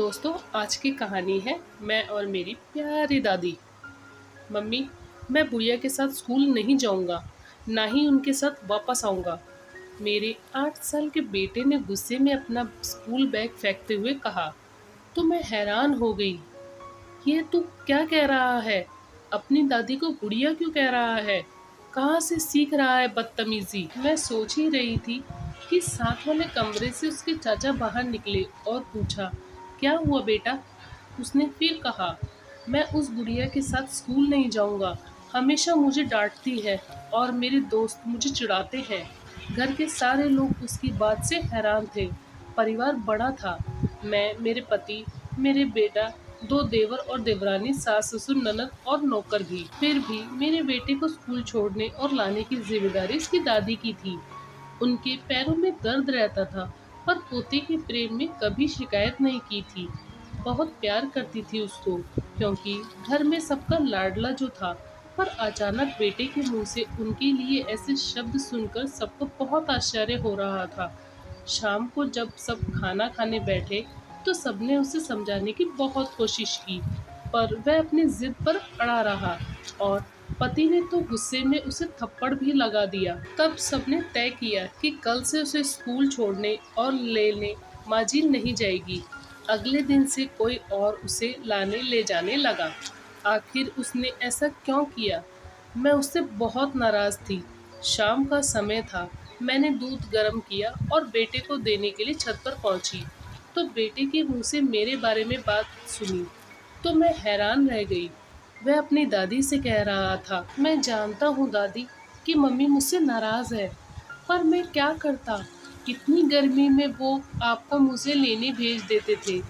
दोस्तों, आज की कहानी है मैं और मेरी प्यारी दादी। मम्मी, मैं बुढ़िया के साथ स्कूल नहीं जाऊंगा, ना ही उनके साथ वापस आऊंगा। मेरे 8 साल के बेटे ने गुस्से में अपना स्कूल बैग फेंकते हुए कहा। तो मैं हैरान हो गई। ये तू क्या कह रहा है? अपनी दादी को बुढ़िया क्यों कह रहा है? कहाँ से सीख रहा है बदतमीजी? मैं सोच ही रही थी कि साथ वाले कमरे से उसके चाचा बाहर निकले और पूछा, क्या हुआ बेटा? उसने फिर कहा, मैं उस बुढ़िया के साथ स्कूल नहीं जाऊंगा। हमेशा मुझे डांटती है और मेरे दोस्त मुझे चिढ़ाते हैं। घर के सारे लोग उसकी बात से हैरान थे। परिवार बड़ा था। मैं, मेरे पति, मेरे बेटा, 2 देवर और देवरानी, सास ससुर, ननद और नौकर भी। फिर भी मेरे बेटे को स्कूल छोड़ने और लाने की जिम्मेदारी उसकी दादी की थी। उनके पैरों में दर्द रहता था, पर पोते के प्रेम में कभी शिकायत नहीं की थी। बहुत प्यार करती थी उसको, क्योंकि घर में सबका लाडला जो था। पर अचानक बेटे के मुंह से उनके लिए ऐसे शब्द सुनकर सबको बहुत आश्चर्य हो रहा था। शाम को जब सब खाना खाने बैठे, तो सबने उसे समझाने की बहुत कोशिश की, पर वह अपनी जिद पर अड़ा रहा और पति ने तो गुस्से में उसे थप्पड़ भी लगा दिया। तब सबने तय किया कि कल से उसे स्कूल छोड़ने और लेने माजी नहीं जाएगी। अगले दिन से कोई और उसे लाने ले जाने लगा। आखिर उसने ऐसा क्यों किया? मैं उससे बहुत नाराज थी। शाम का समय था। मैंने दूध गर्म किया और बेटे को देने के लिए छत पर पहुंची, तो बेटे के मुंह से मेरे बारे में बात सुनी तो मैं हैरान रह गई। वह अपनी दादी से कह रहा था, मैं जानता हूँ दादी कि मम्मी मुझसे नाराज है, पर मैं क्या करता? इतनी गर्मी में वो आपको मुझे लेने भेज देते थे।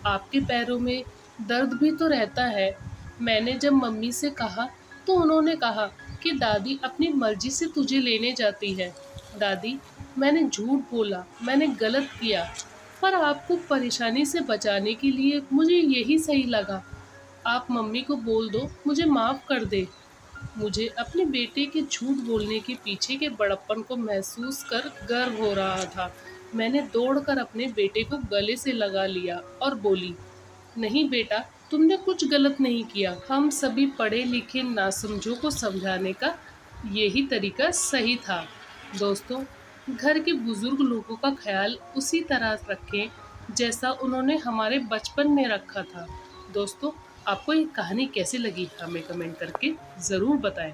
आपके पैरों में दर्द भी तो रहता है। मैंने जब मम्मी से कहा, तो उन्होंने कहा कि दादी अपनी मर्जी से तुझे लेने जाती है। दादी, मैंने झूठ बोला, मैंने गलत किया, पर आपको परेशानी से बचाने के लिए मुझे यही सही लगा। आप मम्मी को बोल दो मुझे माफ़ कर दे। मुझे अपने बेटे के झूठ बोलने के पीछे के बड़प्पन को महसूस कर गर्व हो रहा था। मैंने दौड़कर अपने बेटे को गले से लगा लिया और बोली, नहीं बेटा, तुमने कुछ गलत नहीं किया। हम सभी पढ़े लिखे नासमझों को समझाने का यही तरीका सही था। दोस्तों, घर के बुजुर्ग लोगों का ख्याल उसी तरह रखें जैसा उन्होंने हमारे बचपन में रखा था। दोस्तों, आपको ये कहानी कैसी लगी हमें कमेंट करके ज़रूर बताएं।